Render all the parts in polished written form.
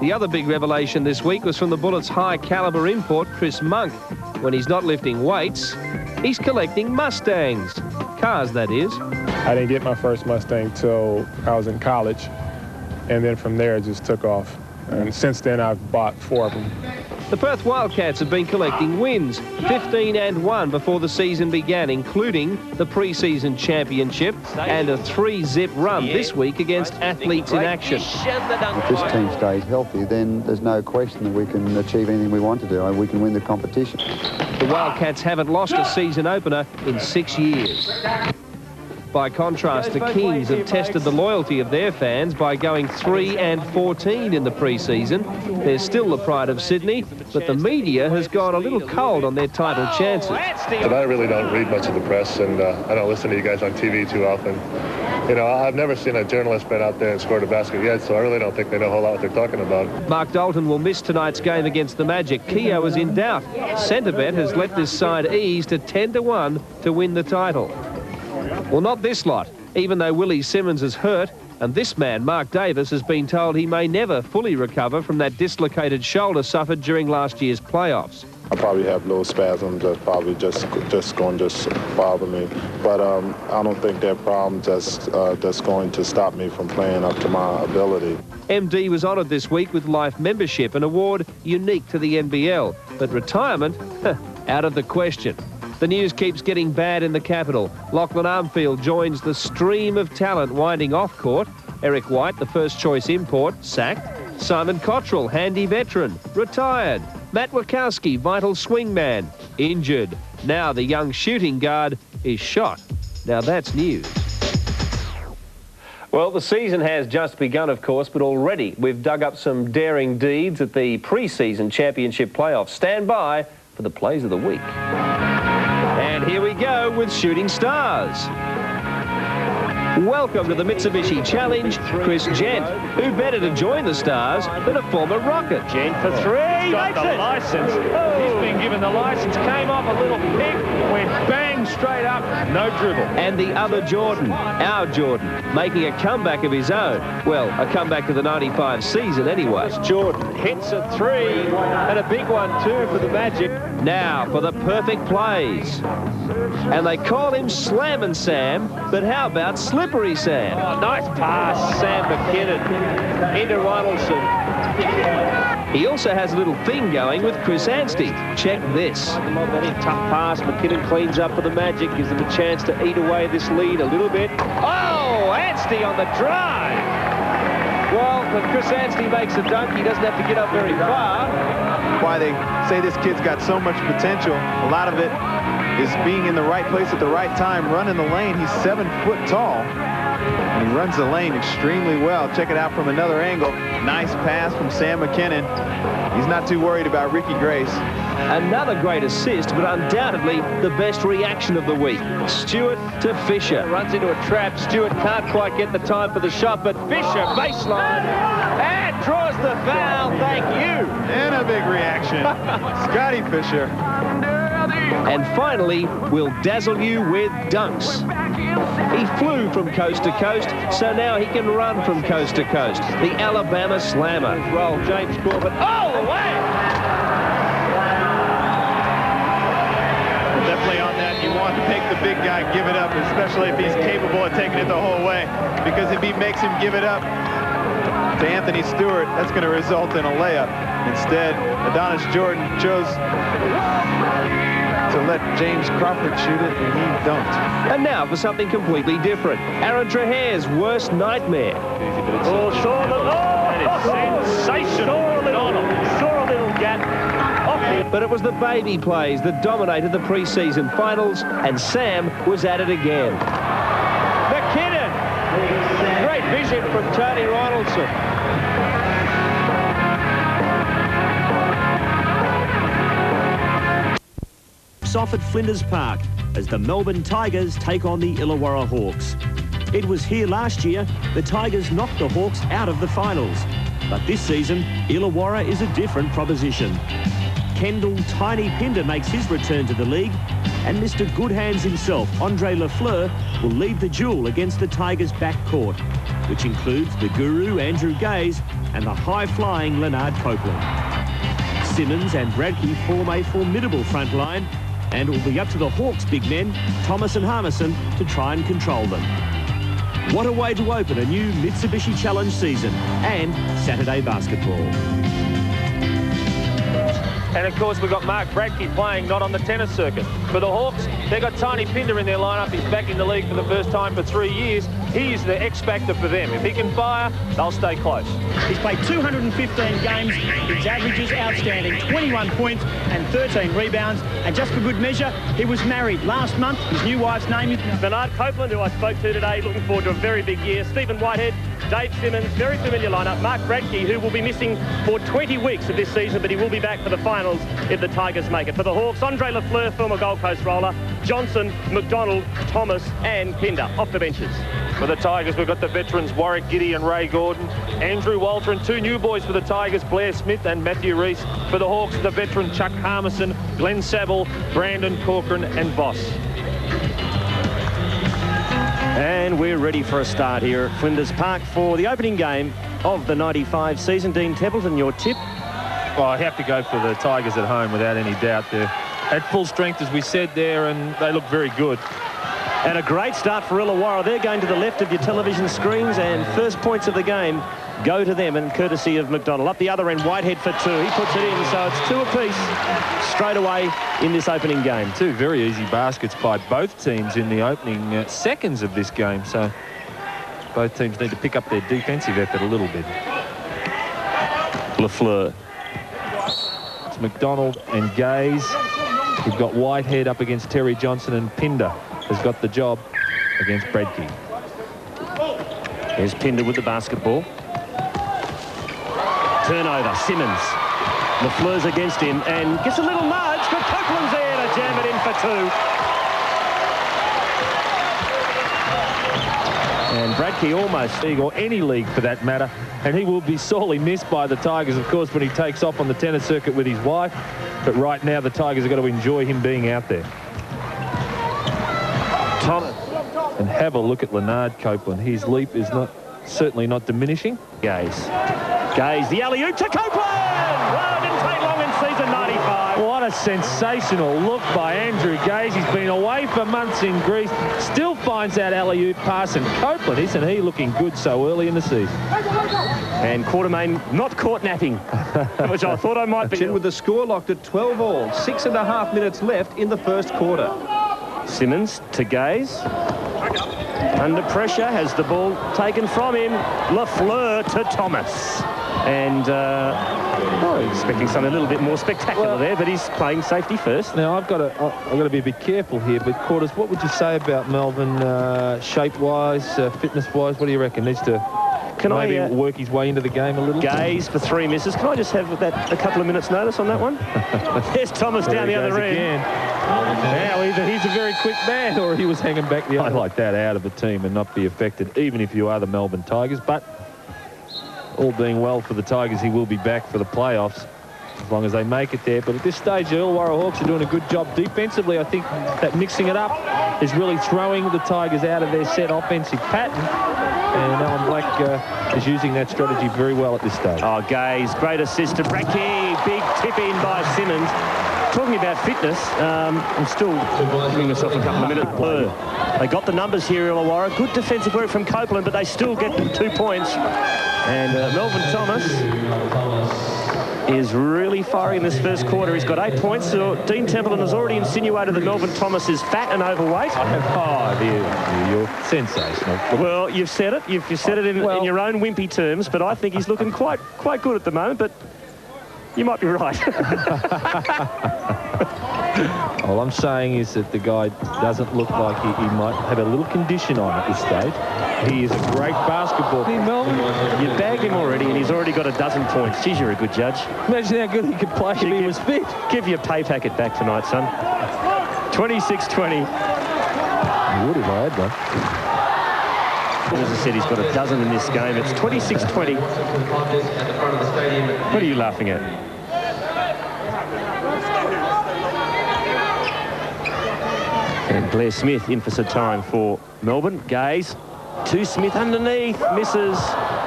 The other big revelation this week was from the Bullets' high-caliber import, Chris Monk. When he's not lifting weights, he's collecting Mustangs. Cars, that is. I didn't get my first Mustang till I was in college, and then from there it just took off. And since then, I've bought 4 of them. The Perth Wildcats have been collecting wins, 15-1 before the season began, including the Preseason Championship and a 3-zip run this week against Athletes in Action. If this team stays healthy, then there's no question that we can achieve anything we want to do. We can win the competition. The Wildcats haven't lost a season opener in 6 years. By contrast, the Kings have tested the loyalty of their fans by going 3-14 in the preseason. They're still the pride of Sydney, but the media has gone a little cold on their title chances. But I really don't read much of the press, and I don't listen to you guys on TV too often. You know, I've never seen a journalist been out there and scored a basket yet, so I really don't think they know a whole lot what they're talking about. Mark Dalton will miss tonight's game against the Magic. Keogh is in doubt. Centrebet has let this side ease to 10-1 to win the title. Well, not this lot, even though Willie Simmons is hurt, and this man, Mark Davis, has been told he may never fully recover from that dislocated shoulder suffered during last year's playoffs. I probably have little spasms that probably just going to bother me, but I don't think they're problems that's going to stop me from playing up to my ability. MD was honoured this week with life membership, an award unique to the NBL, but retirement, out of the question. The news keeps getting bad in the capital. Lachlan Armfield joins the stream of talent winding off court. Eric White, the first-choice import, sacked. Simon Cottrell, handy veteran, retired. Matt Wachowski, vital swingman, injured. Now the young shooting guard is shot. Now that's news. Well, the season has just begun, of course, but already we've dug up some daring deeds at the Preseason Championship playoffs. Stand by for the plays of the week. And here we go with Shooting Stars. Welcome to the Mitsubishi Challenge, Chris Gent. Who better to join the Stars than a former Rocket? Gent for 3, makes it. License. Oh. He's been given the license, came off a little pick, went bang straight up, no dribble. And the other Jordan, our Jordan, making a comeback of his own. Well, a comeback to the 95 season anyway. Jordan hits a 3, and a big one too for the Magic. Now for the perfect plays. And they call him Slammin' Sam, but how about Slippery Sam? Oh, nice pass, Sam McKinnon into Ronaldson. He also has a little thing going with Chris Anstey. Check this. Tough pass, McKinnon cleans up for the Magic, gives them a chance to eat away this lead a little bit. Oh, Anstey on the drive. Well, when Chris Anstey makes a dunk, he doesn't have to get up very far. Why they say this kid's got so much potential, a lot of it is being in the right place at the right time, running the lane. He's 7 foot tall, and he runs the lane extremely well. Check it out from another angle. Nice pass from Sam McKinnon. He's not too worried about Ricky Grace. Another great assist, but undoubtedly the best reaction of the week. Stewart to Fisher. Runs into a trap. Stewart can't quite get the time for the shot, but Fisher, baseline, and draws the foul. Thank you. And a big reaction. Scotty Fisher. And finally, we'll dazzle you with dunks. He flew from coast to coast, so now he can run from coast to coast. The Alabama Slammer. Roll, James Corbett. Oh, away! Definitely on that, you want to make the big guy give it up, especially if he's capable of taking it the whole way. Because if he makes him give it up to Anthony Stewart, that's going to result in a layup. Instead, Adonis Jordan chose to let James Crawford shoot it, and he don't. And now for something completely different. Aaron Trahare's worst nightmare. Oh, saw the... That is sensational. Saw a little gap. But it was the baby plays that dominated the preseason finals, and Sam was at it again. McKinnon. Great vision from Tony Ronaldson. Off at Flinders Park as the Melbourne Tigers take on the Illawarra Hawks. It was here last year the Tigers knocked the Hawks out of the finals, but this season Illawarra is a different proposition. Kendall Tiny Pinder makes his return to the league, and Mr. Good Hands himself, Andre Lafleur, will lead the duel against the Tigers' backcourt, which includes the guru Andrew Gaze and the high-flying Leonard Copeland. Simmons and Bradkey form a formidable front line, and it will be up to the Hawks' big men, Thomas and Harmison, to try and control them. What a way to open a new Mitsubishi Challenge season and Saturday basketball. And, of course, we've got Mark Bradkey playing not on the tennis circuit. For the Hawks, they've got Tiny Pinder in their lineup. He's back in the league for the first time for 3 years. He is the X-factor for them. If he can fire, they'll stay close. He's played 215 games. His average is outstanding, 21 points and 13 rebounds. And just for good measure, he was married last month. His new wife's name is Leonard Copeland, who I spoke to today, looking forward to a very big year. Stephen Whitehead, Dave Simmons, very familiar lineup. Mark Bradkey, who will be missing for 20 weeks of this season, but he will be back for the finals if the Tigers make it. For the Hawks, Andre Lafleur, former Gold Coast roller, Johnson, McDonald, Thomas and Pinder off the benches. For the Tigers, we've got the veterans Warwick Giddy and Ray Gordon, Andrew Walter, and 2 new boys for the Tigers, Blair Smith and Matthew Reese. For the Hawks, the veteran Chuck Harmison, Glenn Saville, Brandon Corcoran and Voss. And we're ready for a start here at Flinders Park for the opening game of the 95 season. Dean Templeton, your tip? Well, I have to go for the Tigers at home without any doubt. They're at full strength, as we said there, and they look very good. And a great start for Illawarra. They're going to the left of your television screens, and first points of the game go to them, and courtesy of McDonald. Up the other end, Whitehead for 2. He puts it in, so it's 2 apiece straight away in this opening game. 2 very easy baskets by both teams in the opening seconds of this game, so both teams need to pick up their defensive effort a little bit. Lafleur. It's McDonald and Gaze. We've got Whitehead up against Terry Johnson, and Pinder has got the job against Bradkey. There's Pinder with the basketball. Turnover, Simmons. Lafleur's against him and gets a little nudge, but Copeland's there to jam it in for 2. And Bradkey almost league, or any league for that matter, and he will be sorely missed by the Tigers, of course, when he takes off on the tennis circuit with his wife. But right now, the Tigers have got to enjoy him being out there. Thomas. And have a look at Leonard Copeland. His leap is certainly not diminishing. Gaze, the alley-oop to Copeland! Well, it didn't take long in season 95. What a sensational look by Andrew Gaze. He's been away for months in Greece. Still finds that alley-oop pass, and Copeland, isn't he looking good so early in the season? And Quartermain not caught napping, which I thought I might be. With the score locked at 12 all, 6.5 minutes left in the first quarter. Simmons to Gaze. Under pressure, has the ball taken from him. Lafleur to Thomas. And expecting something a little bit more spectacular there, but he's playing safety first. Now, I've got to be a bit careful here, but Quarters, what would you say about Melbourne shape-wise, fitness-wise? What do you reckon? Needs to maybe work his way into the game a little? Gaze for 3 misses. Can I just have a couple of minutes' notice on that one? There's Thomas down the other end. Now, either he's a very quick man or he was hanging back the other. I like that out of the team and not be affected, even if you are the Melbourne Tigers. But all being well for the Tigers, he will be back for the playoffs as long as they make it there. But at this stage, the Illawarra Hawks are doing a good job defensively. I think that mixing it up is really throwing the Tigers out of their set offensive pattern. And Alan Black is using that strategy very well at this stage. Oh, Gaze, great assist to Bradkey. Big tip in by Simmons. Talking about fitness, I'm still giving myself a couple of minutes blur. They got the numbers here, Illawarra. Good defensive work from Copeland, but they still get 2 points. And Melvin Thomas is really firing in this first quarter. He's got 8 points. So Dean Templeton has already insinuated that Melvin Thomas is fat and overweight. Oh, you're sensational. Well, you've said it. You've said it in your own wimpy terms, but I think he's looking quite good at the moment. But you might be right. All I'm saying is that the guy doesn't look like he might have a little condition on at this stage. He is a great basketball player, Melvin. You bagged him already, and he's already got 12 points. Geez, you're a good judge. Imagine how good he could play if he was fit. Give your pay packet back tonight, son. 26-20. He would if I had one. As I said, he's got 12 in this game. It's 26-20. What are you laughing at? And Blair Smith in for some time for Melbourne. Gaze To Smith underneath. Misses.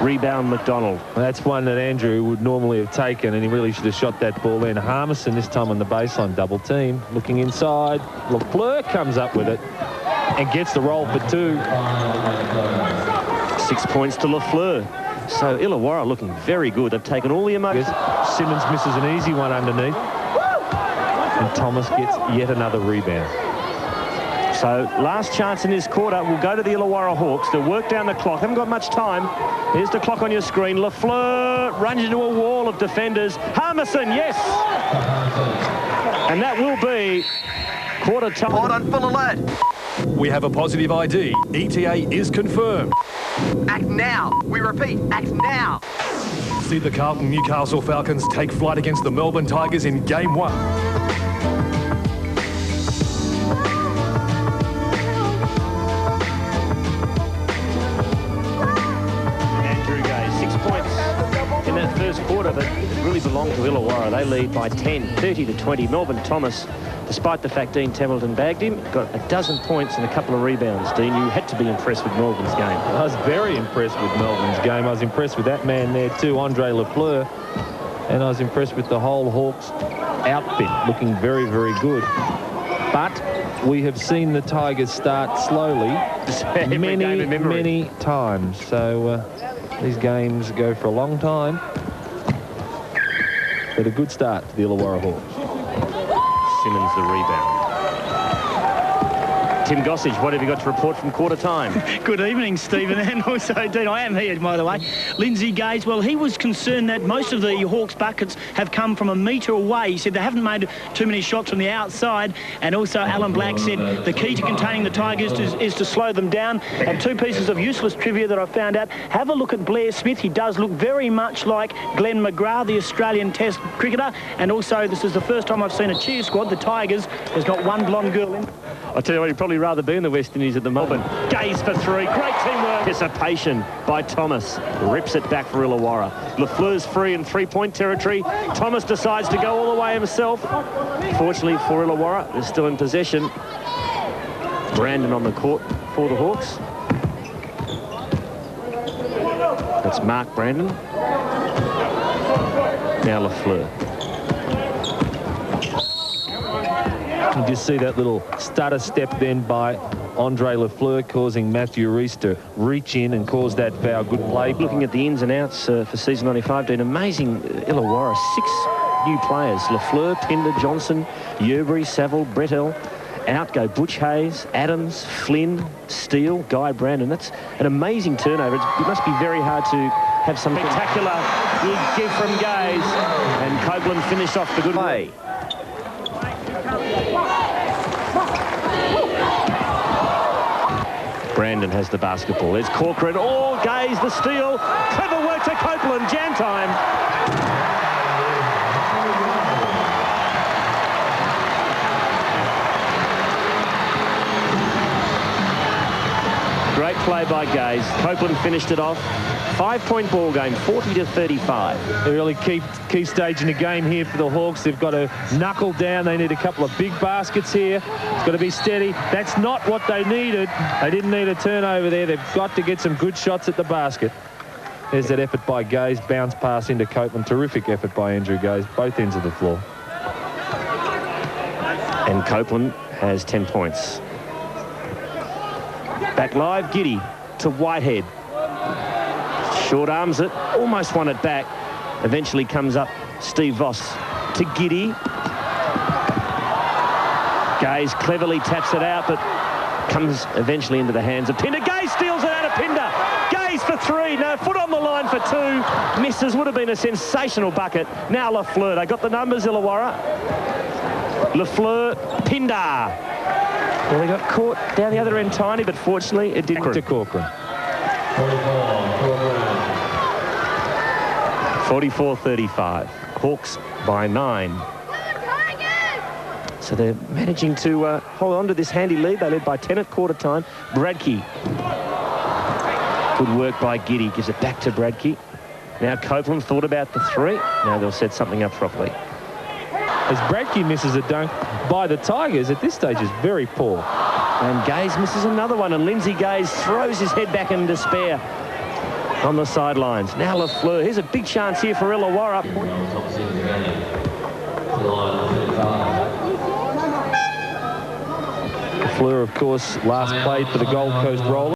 Rebound McDonald. That's one that Andrew would normally have taken, and he really should have shot that ball in. Harmison this time on the baseline, double team. Looking inside. Lafleur comes up with it and gets the roll for 2. 6 points to Lafleur. So Illawarra looking very good. They've taken all the emotion. Simmons misses an easy one underneath. And Thomas gets yet another rebound. So last chance in this quarter will go to the Illawarra Hawks. They'll work down the clock. Haven't got much time. Here's the clock on your screen. Lafleur runs into a wall of defenders. Harmison, yes. And that will be quarter time. Port on full alert. We have a positive ID. ETA is confirmed. Act now. We repeat, act now. See the Carlton Newcastle Falcons take flight against the Melbourne Tigers in Game 1. First quarter, but it really belonged to Illawarra. They lead by 10, 30-20. Melvin Thomas, despite the fact Dean Templeton bagged him, got a dozen points and a couple of rebounds. Dean, you had to be impressed with Melbourne's game. I was very impressed with Melbourne's game. I was impressed with that man there too, Andre Lafleur, and I was impressed with the whole Hawks outfit, looking very, very good. But we have seen the Tigers start slowly many times. So these games go for a long time. But a good start to the Illawarra Hawks. Simmons the rebound. Tim Gossage, what have you got to report from quarter time? Good evening, Stephen, and also, Dean, I am here, by the way. Lindsay Gaze, well, he was concerned that most of the Hawks buckets have come from a metre away. He said they haven't made too many shots from the outside, and also Alan Black said the key to containing the Tigers is to slow them down. And 2 pieces of useless trivia that I found out. Have a look at Blair Smith. He does look very much like Glenn McGrath, the Australian Test cricketer, and also this is the first time I've seen a cheer squad. The Tigers has got one blonde girl in. I'll tell you what, you'd probably rather be in the West Indies at the Melbourne. Gaze for 3. Great teamwork. Anticipation by Thomas. Rips it back for Illawarra. Lafleur's free in 3-point territory. Thomas decides to go all the way himself. Fortunately for Illawarra, they're still in possession. Brandon on the court for the Hawks. That's Mark Brandon. Now Lafleur. You just see that little stutter step then by Andre Lafleur, causing Matthew Rees to reach in and cause that foul. Good play. Looking at the ins and outs for season 95, Dean, amazing Illawarra. 6 new players. Lafleur, Pinder, Johnson, Yerbury, Saville, Brettel. Out go Butch Hayes, Adams, Flynn, Steele, Guy Brandon. That's an amazing turnover. It must be very hard to have some spectacular give from Gaze. And Copeland finished off the good way. Brandon has the basketball. There's Corcoran. Oh, Gaze, the steal. Clever work to Copeland. Jam time. Great play by Gaze. Copeland finished it off. 5-point ball game, 40-35. A really key stage in the game here for the Hawks. They've got to knuckle down. They need a couple of big baskets here. It's got to be steady. That's not what they needed. They didn't need a turnover there. They've got to get some good shots at the basket. There's that effort by Gaze. Bounce pass into Copeland. Terrific effort by Andrew Gaze. Both ends of the floor. And Copeland has 10 points. Back live, Giddy to Whitehead. Short arms it, almost won it back. Eventually comes up Steve Voss to Giddy. Gaze cleverly taps it out, but comes eventually into the hands of Pinder. Gaze steals it out of Pinder. Gaze for 3. No, foot on the line for 2. Misses. Would have been a sensational bucket. Now Lafleur. They got the numbers, Illawarra. Lafleur, Pinder. Well, they got caught down the other end tiny, but fortunately it didn't. To Corcoran. 44-35. Hawks by 9. So they're managing to hold on to this handy lead. They led by 10 at quarter time. Bradkey. Good work by Giddy. Gives it back to Bradkey. Now Copeland thought about the 3. Now they'll set something up properly. As Bradkey misses a dunk by the Tigers at this stage is very poor. And Gaze misses another one, and Lindsay Gaze throws his head back in despair on the sidelines. Now Lafleur, here's a big chance here for Illawarra. Lafleur, of course, last played for the Gold Coast Rollers.